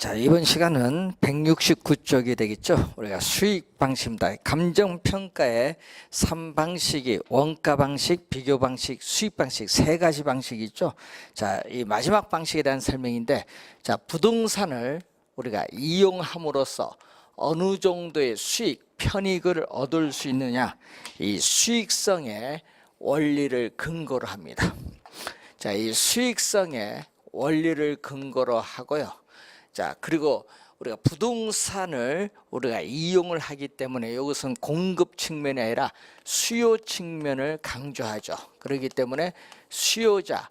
자, 이번 시간은 169쪽이 되겠죠. 우리가 수익 방식입니다. 감정 평가의 3방식이 원가 방식, 비교 방식, 수익 방식 세 가지 방식이 있죠. 자, 이 마지막 방식에 대한 설명인데, 자, 부동산을 우리가 이용함으로써 어느 정도의 수익, 편익을 얻을 수 있느냐, 이 수익성의 원리를 근거로 합니다. 자, 이 수익성의 원리를 근거로 하고요. 자, 그리고 우리가 부동산을 우리가 이용을 하기 때문에 이것은 공급 측면이 아니라 수요 측면을 강조하죠. 그렇기 때문에 수요자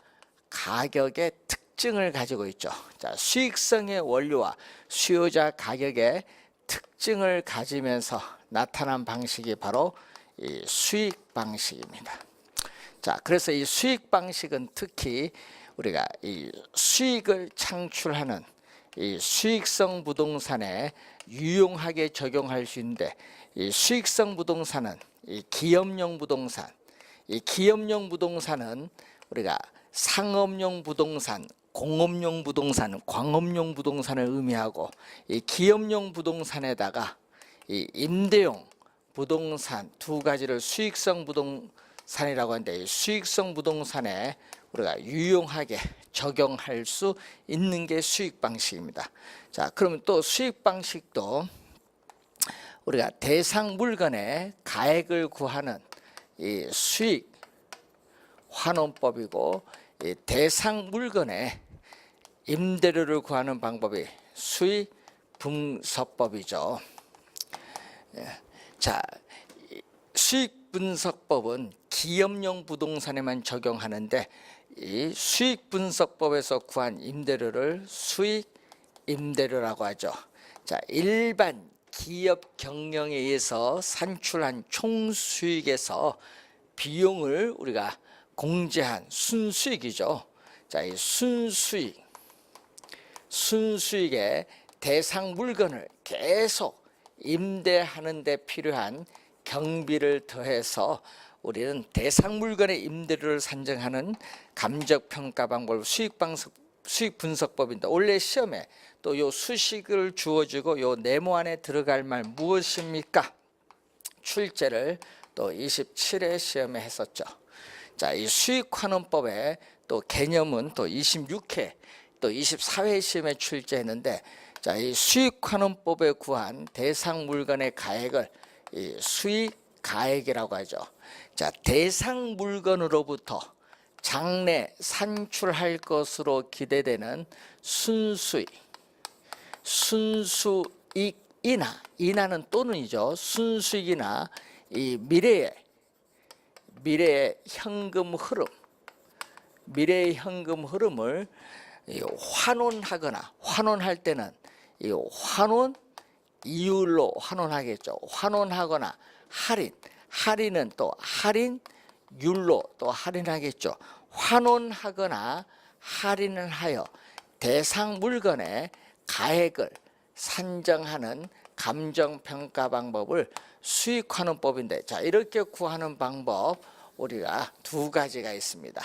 가격의 특징을 가지고 있죠. 자, 수익성의 원리와 수요자 가격의 특징을 가지면서 나타난 방식이 바로 이 수익 방식입니다. 자, 그래서 이 수익 방식은 특히 우리가 이 수익을 창출하는 이 수익성 부동산에 유용하게 적용할 수 있는데, 이 수익성 부동산은 이 기업용 부동산, 이 기업용 부동산은 우리가 상업용 부동산, 공업용 부동산, 광업용 부동산을 의미하고, 이 기업용 부동산에다가 이 임대용 부동산 두 가지를 수익성 부동산이라고 하는데, 이 수익성 부동산에 우리가 유용하게 적용할 수 있는 게 수익 방식입니다. 자, 그러면 또 수익 방식도 우리가 대상 물건의 가액을 구하는 이 수익 환원법이고, 이 대상 물건의 임대료를 구하는 방법이 수익 분석법이죠. 자, 수익 분석법은 기업용 부동산에만 적용하는데, 이 수익 분석법에서 구한 임대료를 수익 임대료라고 하죠. 자, 일반 기업 경영에 의해서 산출한 총 수익에서 비용을 우리가 공제한 순수익이죠. 자, 이 순수익의 대상 물건을 계속 임대하는 데 필요한 경비를 더해서 우리는 대상 물건의 임대료를 산정하는 감정 평가 방법 수익 분석법인데, 원래 시험에 또 요 수식을 주어지고 요 네모 안에 들어갈 말 무엇입니까? 출제를 또 27회 시험에 했었죠. 자, 이 수익 환원법의 또 개념은 또 26회 또 24회 시험에 출제했는데, 자, 이 수익 환원법에 구한 대상 물건의 가액을 이 수익 가액이라고 하죠. 자, 대상 물건으로부터 장래 산출할 것으로 기대되는 순수익이나, 이나는 또는이죠. 순수익이나 이 미래의 현금 흐름을 환원하거나, 환원할 때는 이 환원 이율로 환원하겠죠. 환원하거나 할인은 또 할인율로 또 할인하겠죠. 환원하거나 할인을 하여 대상 물건의 가액을 산정하는 감정평가 방법을 수익환원법인데, 자, 이렇게 구하는 방법 우리가 두 가지가 있습니다.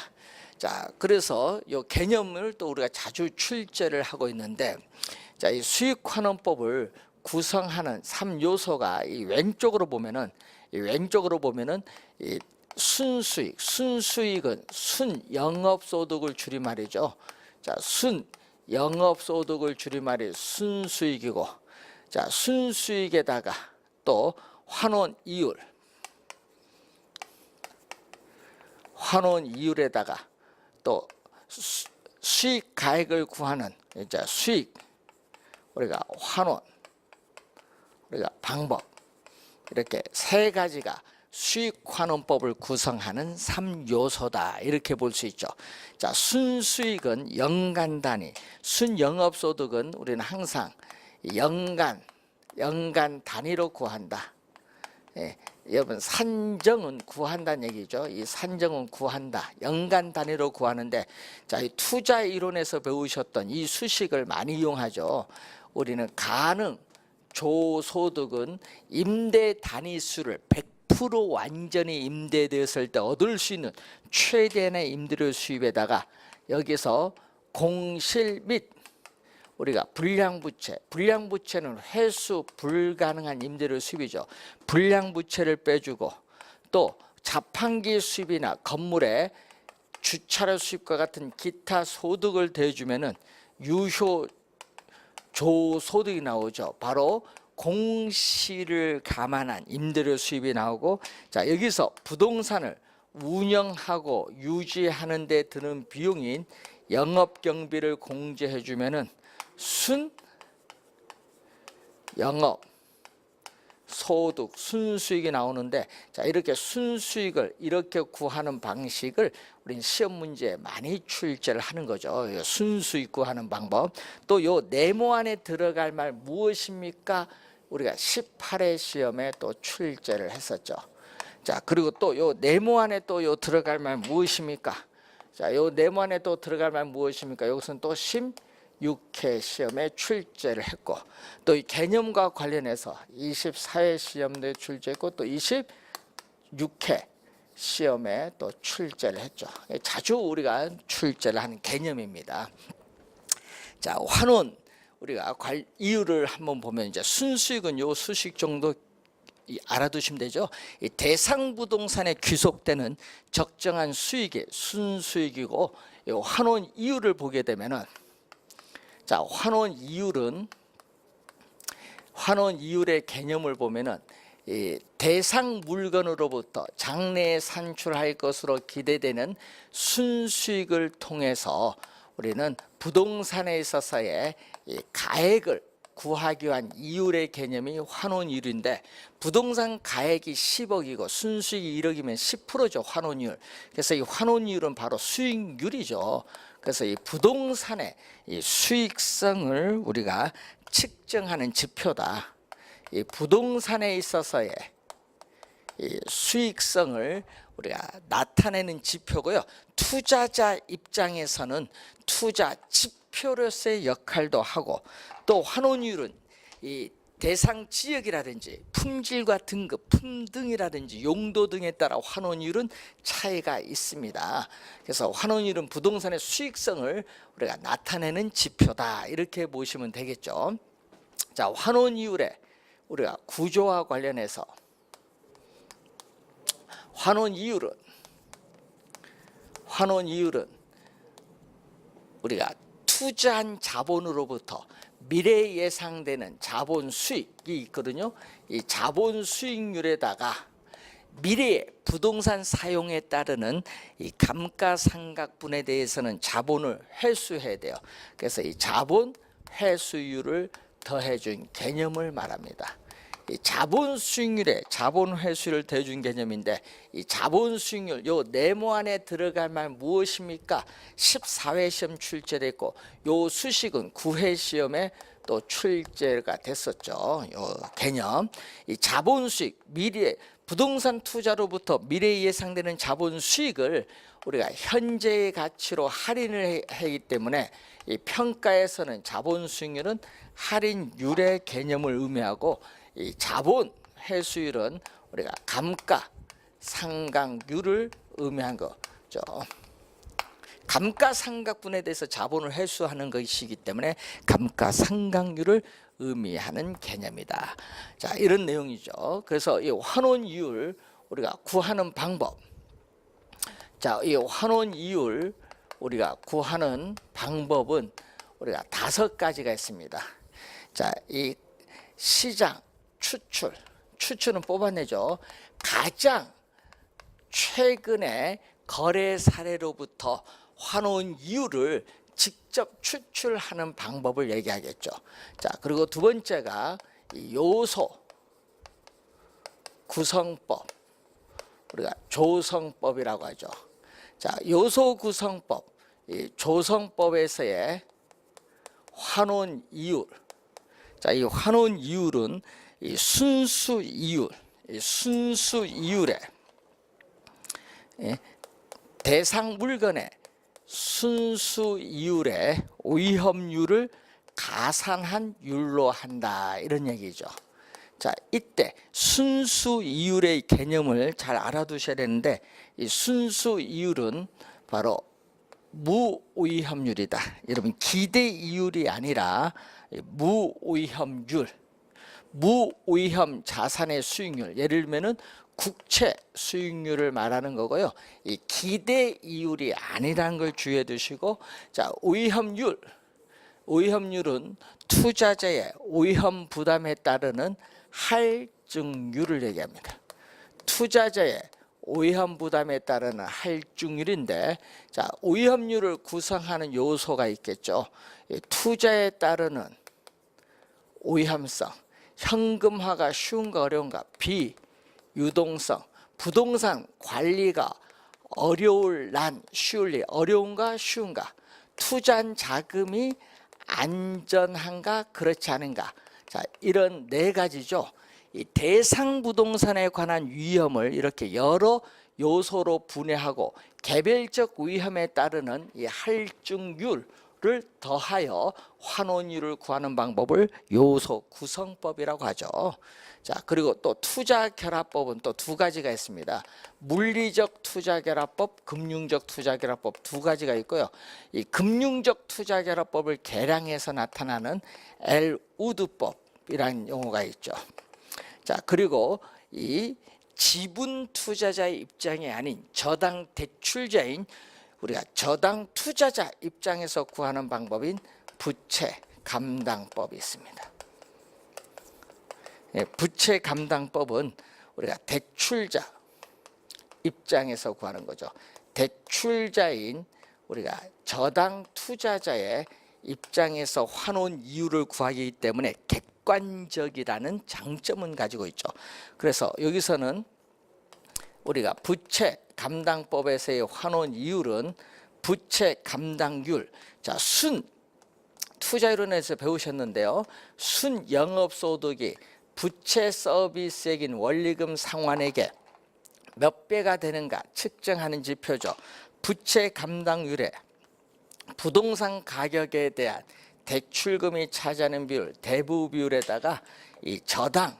자, 그래서 이 개념을 또 우리가 자주 출제를 하고 있는데, 자, 이 수익환원법을 구성하는 3요소가 이 왼쪽으로 보면은 이 순수익은 순영업소득을 줄임말이죠. 자, 순영업소득을 줄임말이 순수익이고, 자, 순수익에다가 또 환원이율에다가 또 수익 가액을 구하는 이제 수익 우리가 환원 우리가 방법, 이렇게 세 가지가 수익환원법을 구성하는 3요소다, 이렇게 볼 수 있죠. 자, 순수익은 연간 단위, 순영업소득은 우리는 항상 연간 단위로 구한다. 예, 여러분, 산정은 구한다는 얘기죠. 이 산정은 구한다, 연간 단위로 구하는데, 자, 이 투자 이론에서 배우셨던 이 수식을 많이 이용하죠. 우리는 가능 조소득은 임대 단위수를 100% 완전히 임대되었을 때 얻을 수 있는 최대한의 임대료 수입에다가 여기서 공실 및 우리가 불량부채는 회수 불가능한 임대료 수입이죠. 불량부채를 빼주고 또 자판기 수입이나 건물의 주차료 수입과 같은 기타 소득을 대주면은 유효 조소득이 나오죠. 바로 공시를 감안한 임대료 수입이 나오고, 자 여기서 부동산을 운영하고 유지하는 데 드는 비용인 영업경비를 공제해 주면은 순 영업 소득 순수익이 나오는데, 자 이렇게 순수익을 이렇게 구하는 방식을 우리는 시험 문제에 많이 출제를 하는 거죠. 순수익 구하는 방법. 또 요 네모 안에 들어갈 말 무엇입니까? 우리가 18회 시험에 또 출제를 했었죠. 자 그리고 또 요 네모 안에 또 요 들어갈 말 무엇입니까? 자 요 네모 안에 또 들어갈 말 무엇입니까? 여기서는 또 16회 시험에 출제를 했고, 또 이 개념과 관련해서 24회 시험에 출제했고 또 26회 시험에 또 출제를 했죠. 자주 우리가 출제를 하는 개념입니다. 자 환원 우리가 이유를 한번 보면, 이제 순수익은 요 수식 정도 알아두시면 되죠. 이 대상 부동산에 귀속되는 적정한 수익이 순수익이고, 이 환원 이율을 보게 되면은, 자 환원 이율의 개념을 보면은 이 대상 물건으로부터 장래에 산출할 것으로 기대되는 순수익을 통해서 우리는 부동산에 있어서의 이 가액을 구하기 위한 이율의 개념이 환원이율인데, 부동산 가액이 10억이고 순수익이 1억이면 10%죠. 환원이율. 그래서 이 환원이율은 바로 수익률이죠. 그래서 이 부동산의 이 수익성을 우리가 측정하는 지표다. 이 부동산에 있어서의 이 수익성을 우리가 나타내는 지표고요. 투자자 입장에서는 투자 지표로서의 역할도 하고, 또 환원이율은 이 대상 지역이라든지 품질과 등급, 품등이라든지 용도 등에 따라 환원이율은 차이가 있습니다. 그래서 환원이율은 부동산의 수익성을 우리가 나타내는 지표다, 이렇게 보시면 되겠죠. 자 환원이율의 우리가 구조와 관련해서, 환원이율은 우리가 투자한 자본으로부터 미래에 예상되는 자본 수익이 있거든요. 이 자본 수익률에다가 미래의 부동산 사용에 따르는 이 감가상각분에 대해서는 자본을 회수해야 돼요. 그래서 이 자본 회수율을 더해준 개념을 말합니다. 이 자본 수익률에 자본 회수를 더해준 개념인데, 이 자본 수익률 요 네모 안에 들어갈 말 무엇입니까? 14회 시험 출제됐고, 요 수식은 9회 시험에 또 출제가 됐었죠. 요 개념, 이 자본 수익, 미래 부동산 투자로부터 미래에 예상되는 자본 수익을 우리가 현재의 가치로 할인을 하기 때문에 이 평가에서는 자본 수익률은 할인율의 개념을 의미하고, 이 자본 회수율은 우리가 감가상각률을 의미한 거죠. 감가상각분에 대해서 자본을 회수하는 것이기 때문에 감가상각률을 의미하는 개념이다. 자 이런 내용이죠. 그래서 이 환원이율 우리가 구하는 방법, 자 이 환원이율 우리가 구하는 방법은 우리가 5가지가 있습니다. 자 이 시장 추출은 뽑아내죠. 가장 최근의 거래 사례로부터 환원 이율을 직접 추출하는 방법을 얘기하겠죠. 자 그리고 두 번째가 이 요소 구성법, 우리가 조성법이라고 하죠. 자 요소 구성법, 이 조성법에서의 환원 이율. 자 이 환원 이율은 이 순수 이율의 대상 물건의 순수 이율의 위험률을 가산한 율로 한다, 이런 얘기죠. 자 이때 순수 이율의 개념을 잘 알아두셔야 되는데, 이 순수 이율은 바로 무오위험률이다. 여러분 기대 이율이 아니라 무오위험률, 무오위험 자산의 수익률. 예를 들면은 국채 수익률을 말하는 거고요. 이 기대 이율이 아니라는 걸 주의해 두시고, 자, 오위험률. 오위험률은 투자자의 오위험 부담에 따르는 할증률을 얘기합니다. 투자자의 오위험 부담에 따르는 할증률인데, 자, 오위험률을 구성하는 요소가 있겠죠. 투자에 따르는 오위험성, 현금화가 쉬운가 어려운가, 비유동성, 부동산 관리가 어려울 난 쉬울 리, 어려운가 쉬운가, 투자한 자금이 안전한가 그렇지 않은가. 자, 이런 네 가지죠. 이 대상 부동산에 관한 위험을 이렇게 여러 요소로 분해하고 개별적 위험에 따르는 이 할증률을 더하여 환원율을 구하는 방법을 요소 구성법이라고 하죠. 자, 그리고 또 투자 결합법은 또 두 가지가 있습니다. 물리적 투자 결합법, 금융적 투자 결합법 두 가지가 있고요. 이 금융적 투자 결합법을 계량해서 나타나는 엘우드법이라는 용어가 있죠. 자, 그리고 이 지분 투자자의 입장이 아닌 저당 대출자인 우리가 저당 투자자 입장에서 구하는 방법인 부채 감당법이 있습니다. 부채 감당법은 우리가 대출자 입장에서 구하는 거죠. 대출자인 우리가 저당 투자자의 입장에서 환원 이유를 구하기 때문에 객관적이라는 장점은 가지고 있죠. 그래서 여기서는 우리가 부채 감당법에서의 환원 이율은 부채 감당률, 자, 순 투자이론에서 배우셨는데요. 순 영업소득이 부채 서비스액인 원리금 상환액의 몇 배가 되는가 측정하는 지표죠. 부채 감당률에 부동산 가격에 대한 대출금이 차지하는 비율, 대부 비율에다가 이 저당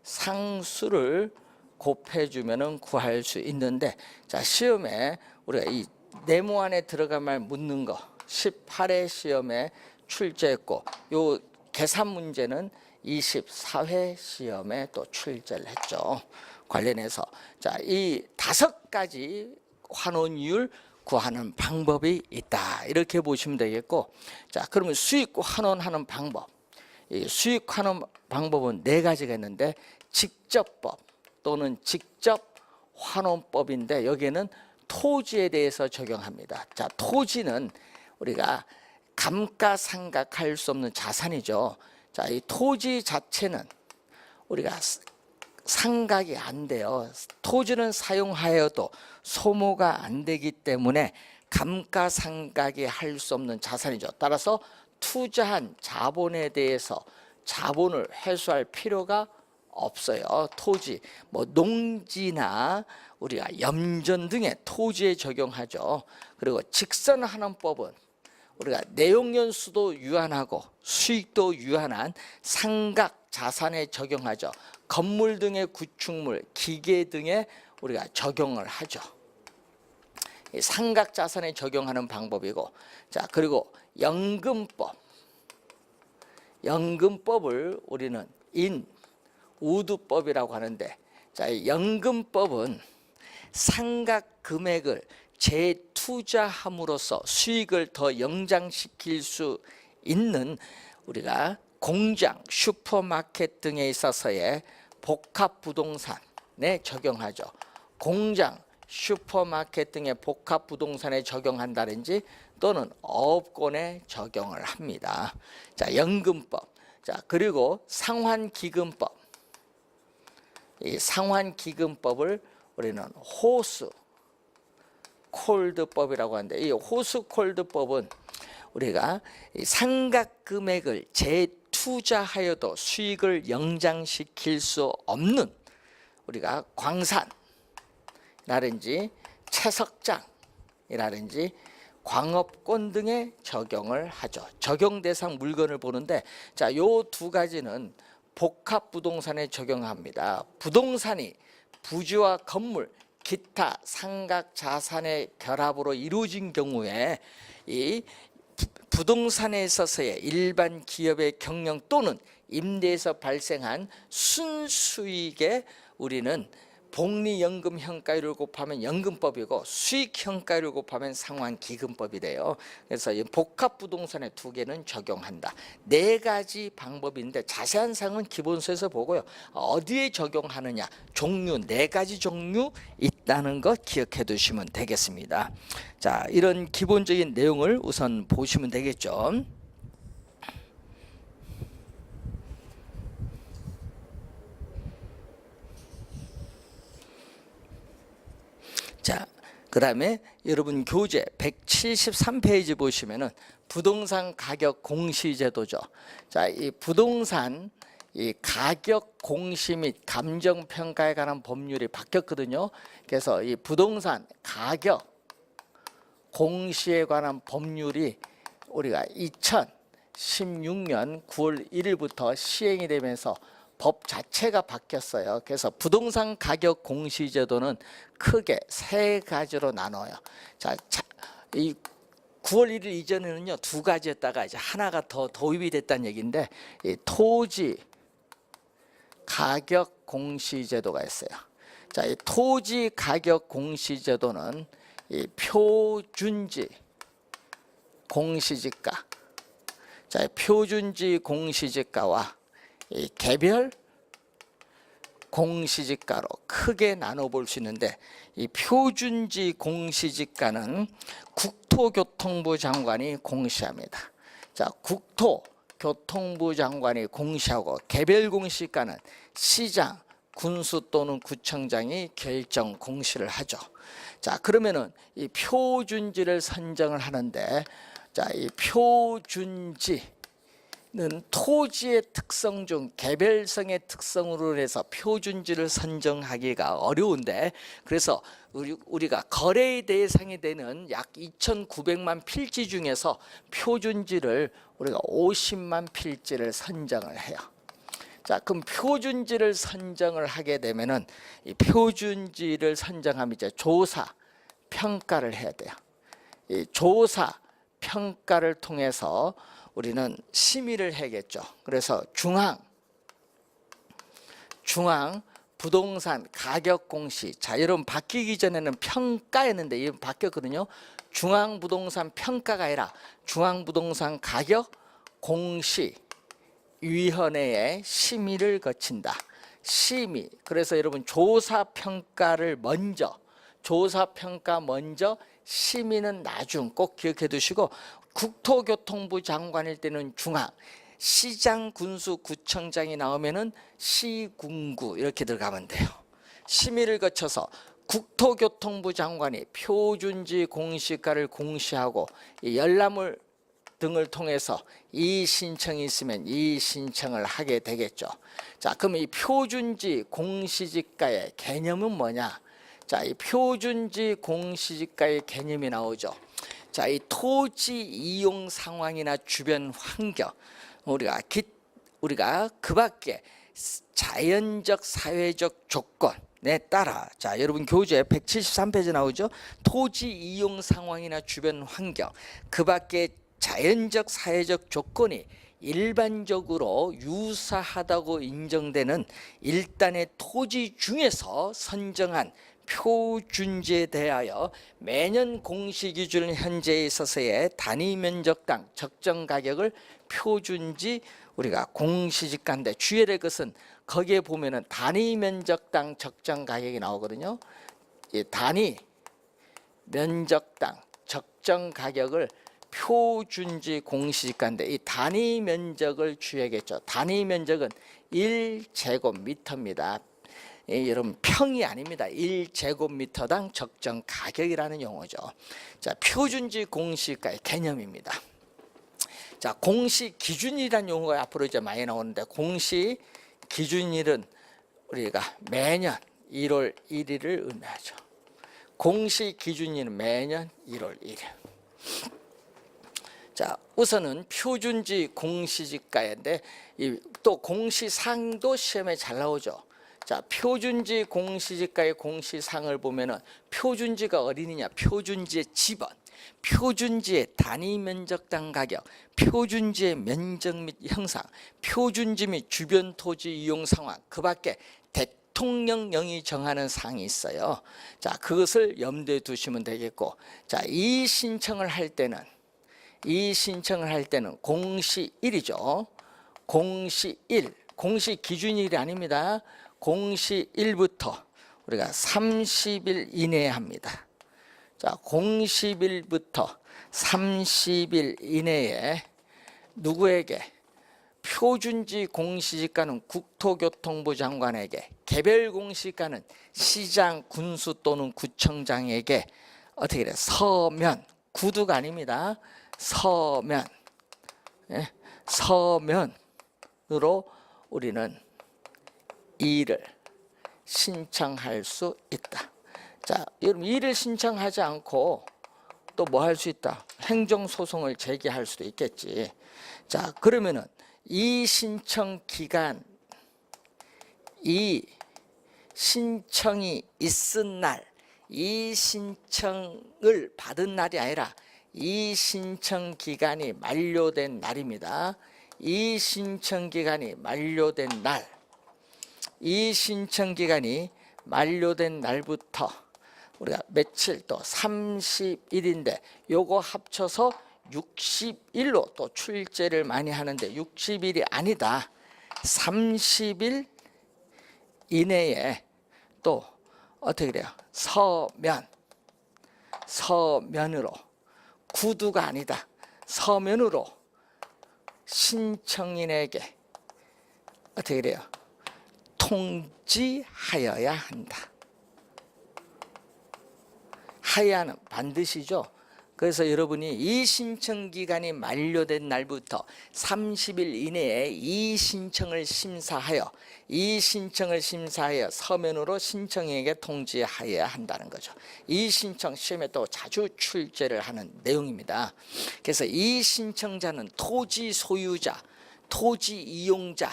상수를 곱해주면 구할 수 있는데, 자, 시험에 우리가 이 네모 안에 들어가면 묻는 거 18회 시험에 출제했고, 요 계산 문제는 24회 시험에 또 출제를 했죠. 관련해서 자, 이 5가지 환원율 구하는 방법이 있다, 이렇게 보시면 되겠고, 자, 그러면 수익 환원하는 방법, 이 수익 환원 방법은 4가지가 있는데 직접법 또는 직접 환원법인데, 여기에는 토지에 대해서 적용합니다. 자, 토지는 우리가 감가상각할 수 없는 자산이죠. 자, 이 토지 자체는 우리가 상각이 안 돼요. 토지는 사용하여도 소모가 안 되기 때문에 감가상각이 할 수 없는 자산이죠. 따라서 투자한 자본에 대해서 자본을 회수할 필요가 없어요. 토지, 뭐 농지나 우리가 염전 등의 토지에 적용하죠. 그리고 직선하는 법은 우리가 내용연수도 유한하고 수익도 유한한 상각 자산에 적용하죠. 건물 등의 구축물, 기계 등에 우리가 적용을 하죠. 상각 자산에 적용하는 방법이고, 자, 그리고 연금법. 연금법을 우리는 인우드법이라고 하는데, 자, 연금법은 상각 금액을 재투자함으로써 수익을 더 영장시킬 수 있는 우리가 공장, 슈퍼마켓 등에 있어서의 복합부동산에 적용하죠. 공장, 슈퍼마켓 등의 복합부동산에 적용한다든지 또는 어업권에 적용을 합니다. 자, 연금법. 자, 그리고 상환기금법. 이 상환기금법을 우리는 호수 콜드법이라고 하는데, 이 호수 콜드법은 우리가 상각 금액을 재투자하여도 수익을 영장시킬 수 없는 우리가 광산이라든지 채석장이라든지 광업권 등에 적용을 하죠. 적용 대상 물건을 보는데, 자, 요 2가지는 복합 부동산에 적용합니다. 부동산이 부지와 건물, 기타 상각 자산의 결합으로 이루어진 경우에 이 부동산에 있어서의 일반 기업의 경영 또는 임대에서 발생한 순수익에 우리는 복리연금형가율을 곱하면 연금법이고 수익형가율을 곱하면 상환기금법이래요. 그래서 이 복합부동산의 두 개는 적용한다. 네 가지 방법인데 자세한 사항은 기본서에서 보고요. 어디에 적용하느냐, 종류 네 가지 종류 있다는 것 기억해 두시면 되겠습니다. 자, 이런 기본적인 내용을 우선 보시면 되겠죠. 자, 그 다음에 여러분 교재 173페이지 보시면은 부동산 가격 공시제도죠. 자, 이 부동산 이 가격 공시 및 감정평가에 관한 법률이 바뀌었거든요. 그래서 이 부동산 가격 공시에 관한 법률이 우리가 2016년 9월 1일부터 시행이 되면서 법 자체가 바뀌었어요. 그래서 부동산 가격 공시제도는 크게 세 가지로 나눠요. 자, 이 9월 1일 이전에는요 두 가지였다가 이제 하나가 더 도입이 됐다는 얘기인데, 이 토지 가격 공시제도가 있어요. 자, 이 토지 가격 공시제도는 이 표준지 공시지가, 자, 표준지 공시지가와 이 개별 공시지가로 크게 나눠볼 수 있는데, 이 표준지 공시지가는 국토교통부 장관이 공시합니다. 자, 국토교통부 장관이 공시하고 개별 공시지가는 시장, 군수 또는 구청장이 결정 공시를 하죠. 자, 그러면은 이 표준지를 선정을 하는데, 자, 이 표준지 는 토지의 특성 중 개별성의 특성으로 해서 표준지를 선정하기가 어려운데, 그래서 우리가 거래 대상이 되는 약 2,900만 필지 중에서 표준지를 우리가 50만 필지를 선정을 해요. 자, 그럼 표준지를 선정을 하게 되면은 이 표준지를 선정하면 이제 조사 평가를 해야 돼요. 이 조사 평가를 통해서 우리는 심의를 해야겠죠. 그래서 중앙 부동산 가격 공시, 자, 여러분 바뀌기 전에는 평가였는데 이건 바뀌었거든요. 중앙 부동산 평가가 아니라 중앙 부동산 가격 공시 위원회의 심의를 거친다. 심의. 그래서 여러분 조사 평가를 먼저, 심의는 나중 꼭 기억해 두시고, 국토교통부 장관일 때는 중앙, 시장, 군수, 구청장이 나오면은 시군구 이렇게 들어가면 돼요. 심의를 거쳐서 국토교통부 장관이 표준지 공시가를 공시하고 이 열람을 등을 통해서 이 신청이 있으면 이 신청을 하게 되겠죠. 자, 그럼 이 표준지 공시지가의 개념은 뭐냐? 자, 이 표준지 공시지가의 개념이 나오죠. 자, 이 토지 이용 상황이나 주변 환경, 우리가 그 밖에 자연적 사회적 조건에 따라, 자, 여러분 교재 173페이지 나오죠. 토지 이용 상황이나 주변 환경, 그 밖에 자연적 사회적 조건이 일반적으로 유사하다고 인정되는 일단의 토지 중에서 선정한 표준지에 대하여 매년 공시기준 현재에 있어서의 단위 면적당 적정 가격을 표준지 우리가 공시지가인데, 주의해야 될 것은 거기에 보면은 단위 면적당 적정 가격이 나오거든요. 이 단위 면적당 적정 가격을 표준지 공시지가인데, 이 단위 면적을 주의하겠죠. 단위 면적은 1제곱미터입니다. 여러분 평이 아닙니다. 1제곱미터당 적정 가격이라는 용어죠. 자, 표준지 공시가의 개념입니다. 자, 공시 기준이라는 용어가 앞으로 이제 많이 나오는데, 공시 기준일은 우리가 매년 1월 1일을 의미하죠. 공시 기준일은 매년 1월 1일. 자, 우선은 표준지 공시지가인데 또 공시상도 시험에 잘 나오죠. 자, 자, 표준지 공시지가의 공시상을 보면은 표준지가 어디느냐? 표준지의 지번, 표준지의 단위 면적당 가격, 표준지의 면적 및 형상, 표준지 및 주변 토지 이용 상황, 그 밖에 대통령령이 정하는 사항이 있어요. 자, 그것을 염두에 두시면 되겠고, 자, 이 신청을 할 때는 공시1이죠. 공시1, 공시 기준일이 아닙니다. 공시1부터 우리가 30일 이내에 합니다. 자, 공시일부터 30일 이내에 누구에게? 표준지 공시지가는 국토교통부 장관에게, 개별 공시지가는 시장, 군수 또는 구청장에게 어떻게 돼? 서면, 구두가 아닙니다. 서면, 서면으로 우리는 이를 신청할 수 있다. 자, 여러분, 이를 신청하지 않고 또 뭐 할 수 있다? 행정소송을 제기할 수도 있겠지. 자, 그러면은 이 신청 기간, 이 신청이 있은 날, 이 신청을 받은 날이 아니라 이 신청 기간이 만료된 날입니다. 이 신청 기간이 만료된 날, 이 신청 기간이 만료된 날부터 우리가 며칠 또 30일인데 요거 합쳐서 60일로 또 출제를 많이 하는데 60일이 아니다. 30일 이내에 또 어떻게 돼요? 서면으로, 구두가 아니다. 서면으로 신청인에게 어떻게 돼요? 통지하여야 한다. 하야는 반드시죠. 그래서 여러분이 이 신청 기간이 만료된 날부터 30일 이내에 이 신청을 심사하여 서면으로 신청인에게 통지하여야 한다는 거죠. 이 신청 시험에 또 자주 출제를 하는 내용입니다. 그래서 이 신청자는 토지 소유자, 토지 이용자,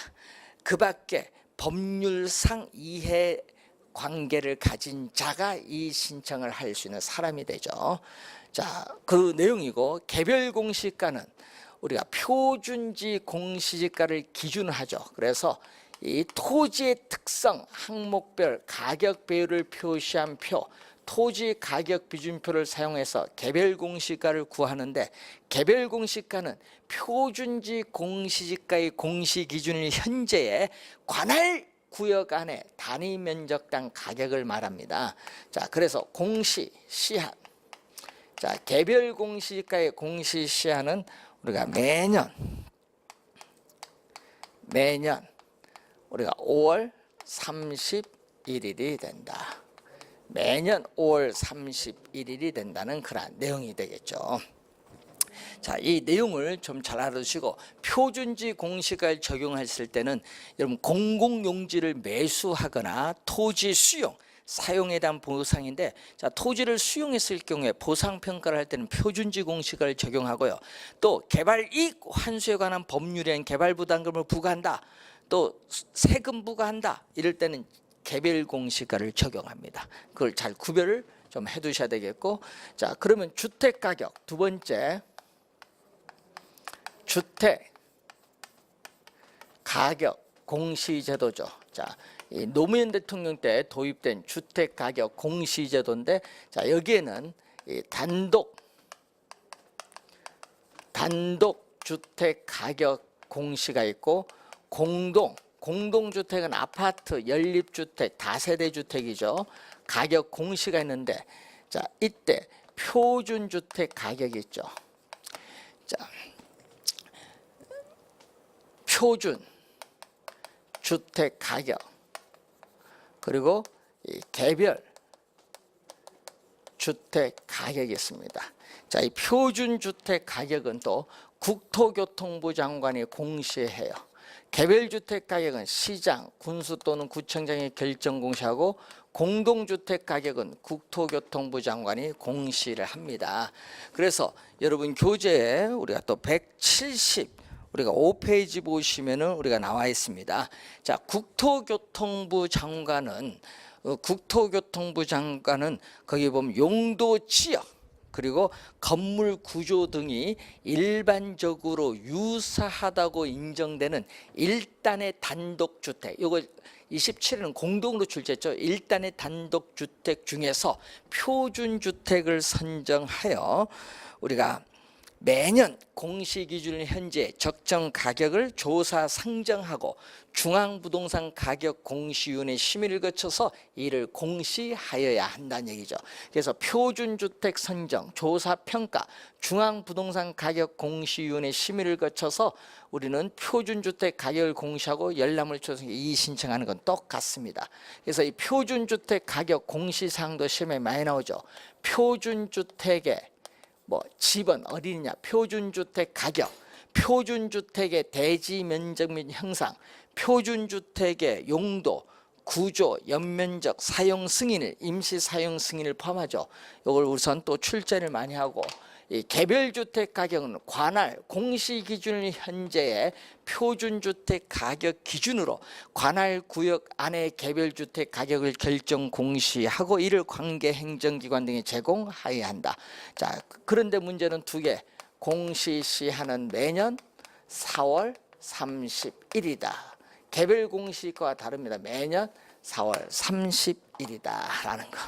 그 밖에 법률상 이해 관계를 가진 자가 이 신청을 할 수 있는 사람이 되죠. 자, 그 내용이고, 개별 공시가는 우리가 표준지 공시지가를 기준으로 하죠. 그래서 이 토지의 특성, 항목별 가격 배율을 표시한 표, 토지 가격 비준표를 사용해서 개별 공시가를 구하는데, 개별 공시가는 표준지 공시지가의 공시 기준일 현재의 관할 구역 안에 단위 면적당 가격을 말합니다. 자, 그래서 공시 시한, 자, 개별 공시지가의 공시 시한은 우리가 매년 우리가 5월 31일이 된다. 매년 5월 31일이 된다는 그런 내용이 되겠죠. 자, 이 내용을 좀 잘 알아두시고, 표준지 공시가를 적용했을 때는 여러분 공공용지를 매수하거나 토지 수용, 사용에 대한 보상인데, 자, 토지를 수용했을 경우에 보상평가를 할 때는 표준지 공시가를 적용하고요. 또 개발이익 환수에 관한 법률에는 개발부담금을 부과한다, 또 세금 부과한다, 이럴 때는 개별 공시가를 적용합니다. 그걸 잘 구별을 좀 해두셔야 되겠고, 자, 그러면 주택 가격 두 번째, 주택 가격 공시제도죠. 자, 이 노무현 대통령 때 도입된 주택 가격 공시제도인데, 자, 여기에는 이 단독 주택 가격 공시가 있고, 공동주택은 아파트, 연립주택, 다세대 주택이죠. 가격 공시가 있는데, 자, 이때 표준주택 가격이 있죠. 자, 표준 주택 가격, 그리고 이 개별 주택 가격이 있습니다. 자, 이 표준 주택 가격은 또 국토교통부 장관이 공시해요. 개별 주택 가격은 시장, 군수 또는 구청장이 결정 공시하고, 공동주택 가격은 국토교통부 장관이 공시를 합니다. 그래서 여러분 교재에 우리가 또 우리가 5페이지 보시면은 우리가 나와 있습니다. 자, 국토교통부 장관은 거기 보면 용도 지역 그리고 건물 구조 등이 일반적으로 유사하다고 인정되는 1단의 단독주택, 이거 27에는 공동으로 출제했죠. 1단의 단독주택 중에서 표준주택을 선정하여 우리가 매년 공시기준일 현재 적정 가격을 조사 상정하고 중앙부동산 가격 공시위원회 심의를 거쳐서 이를 공시하여야 한다는 얘기죠. 그래서 표준주택 선정, 조사 평가, 중앙부동산 가격 공시위원회 심의를 거쳐서 우리는 표준주택 가격을 공시하고 열람을 초청해 이의 신청하는 건 똑같습니다. 그래서 이 표준주택 가격 공시사항도 시험에 많이 나오죠. 표준주택의 집은 어디 있냐, 표준주택 가격, 표준주택의 대지 면적 및 형상, 표준주택의 용도, 구조, 연면적, 사용 승인을, 임시 사용 승인을 포함하죠. 이걸 우선 또 출제를 많이 하고, 이 개별주택 가격은 관할 공시기준일 현재의 표준주택 가격 기준으로 관할 구역 안의 개별주택 가격을 결정 공시하고 이를 관계 행정기관 등에 제공하여야 한다. 자, 그런데 문제는 두 개. 공시 시한은 매년 4월 30일이다. 개별 공시과 다릅니다. 매년 4월 30일이다라는 거.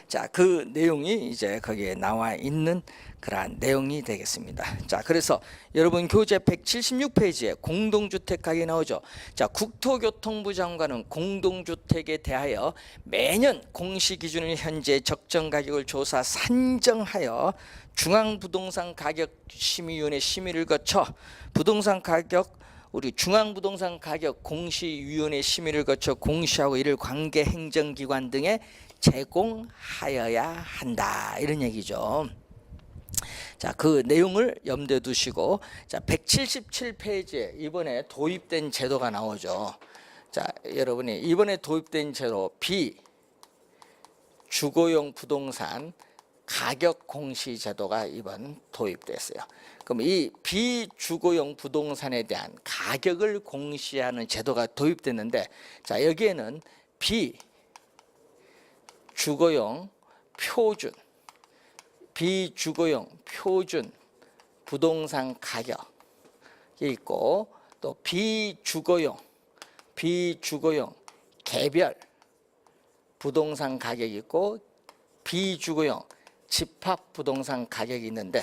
자, 그 내용이 이제 거기에 나와 있는 그러한 내용이 되겠습니다. 자, 그래서 여러분 교재 176페이지에 공동주택 가격이 나오죠. 자, 국토교통부 장관은 공동주택에 대하여 매년 공시기준일 현재 적정 가격을 조사 산정하여 중앙부동산 가격심의위원회 심의를 거쳐 부동산 가격 우리 중앙부동산 가격 공시위원회 심의를 거쳐 공시하고 이를 관계 행정기관 등에 제공하여야 한다, 이런 얘기죠. 자, 그 내용을 염두에 두시고, 자, 177페이지에 이번에 도입된 제도가 나오죠. 자, 여러분이 이번에 도입된 제도 비주거용 부동산 가격 공시 제도가 이번 도입됐어요. 그럼 이 비주거용 부동산에 대한 가격을 공시하는 제도가 도입됐는데, 자, 여기에는 비주거용 표준 부동산 가격이 있고, 또 비주거용 개별 부동산 가격이 있고, 비주거용 집합 부동산 가격이 있는데,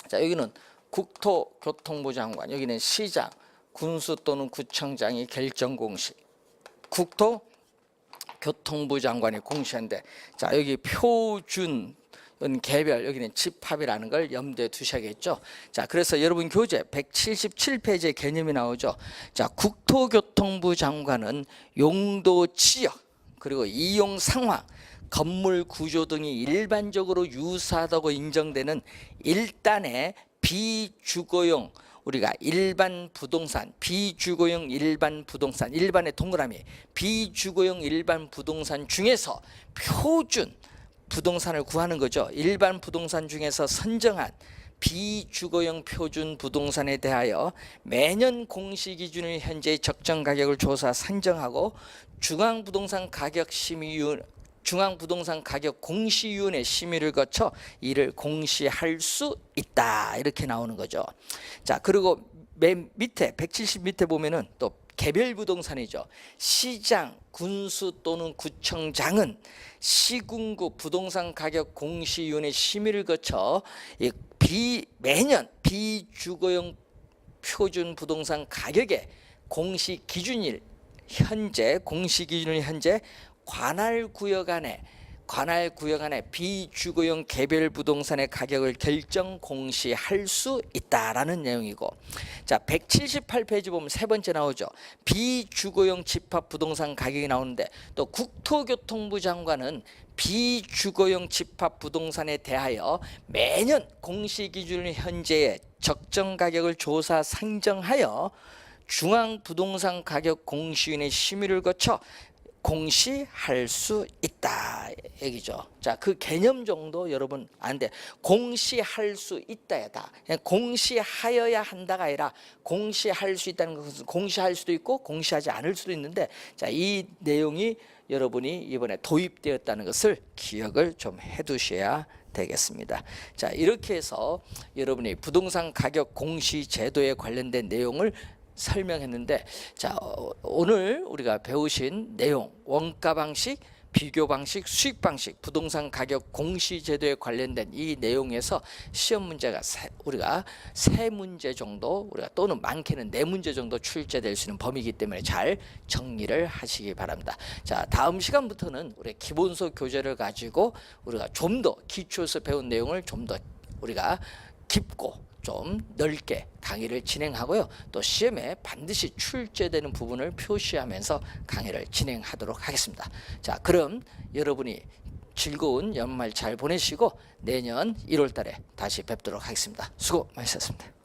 자, 여기는 국토교통부 장관, 여기는 시장, 군수 또는 구청장이 결정 공시, 국토교통부 장관이 공시한데, 자, 여기 표준 개별, 여기는 집합이라는 걸 염두에 두셔야겠죠. 자, 그래서 여러분 교재 177페이지에 개념이 나오죠. 자, 국토교통부 장관은 용도 지역 그리고 이용 상황, 건물 구조 등이 일반적으로 유사하다고 인정되는 1단의 비주거용 우리가 일반 부동산, 비주거용 일반 부동산, 일반의 동그라미, 비주거용 일반 부동산 중에서 표준 부동산을 구하는 거죠. 일반 부동산 중에서 선정한 비주거용 표준 부동산에 대하여 매년 공시기준일 현재의 적정 가격을 조사 산정하고 중앙부동산 가격 공시위원회 심의를 거쳐 이를 공시할 수 있다, 이렇게 나오는 거죠. 자, 그리고 맨 밑에 170 밑에 보면은 또 개별 부동산이죠. 시장, 군수 또는 구청장은 시군구 부동산 가격 공시위원회 심의를 거쳐 매년 비주거용 표준 부동산 가격의 공시기준일 현재 관할 구역 안에 비주거용 개별 부동산의 가격을 결정 공시할 수 있다라는 내용이고, 자, 178페이지 보면 세 번째 나오죠. 비주거용 집합 부동산 가격이 나오는데, 또 국토교통부 장관은 비주거용 집합 부동산에 대하여 매년 공시기준 현재의 적정 가격을 조사 상정하여 중앙부동산 가격 공시위원회 심의를 거쳐 공시할 수 있다 얘기죠. 자, 그 개념 정도 여러분 아는데, 공시할 수 있다야다. 공시하여야 한다가 아니라 공시할 수 있다는 것은 공시할 수도 있고 공시하지 않을 수도 있는데, 자, 이 내용이 여러분이 이번에 도입되었다는 것을 기억을 좀 해두셔야 되겠습니다. 자, 이렇게 해서 여러분이 부동산 가격 공시 제도에 관련된 내용을 설명했는데, 자, 오늘 우리가 배우신 내용, 원가 방식, 비교 방식, 수익 방식, 부동산 가격 공시 제도에 관련된 이 내용에서 시험 문제가 우리가 세 문제 정도, 우리가 또는 많게는 네 문제 정도 출제될 수 있는 범위이기 때문에 잘 정리를 하시기 바랍니다. 자, 다음 시간부터는 우리 기본서 교재를 가지고 우리가 좀 더 기초에서 배운 내용을 좀 더 우리가 깊고 좀 넓게 강의를 진행하고요. 또 시험에 반드시 출제되는 부분을 표시하면서 강의를 진행하도록 하겠습니다. 자, 그럼 여러분이 즐거운 연말 잘 보내시고 내년 1월 달에 다시 뵙도록 하겠습니다. 수고 많으셨습니다.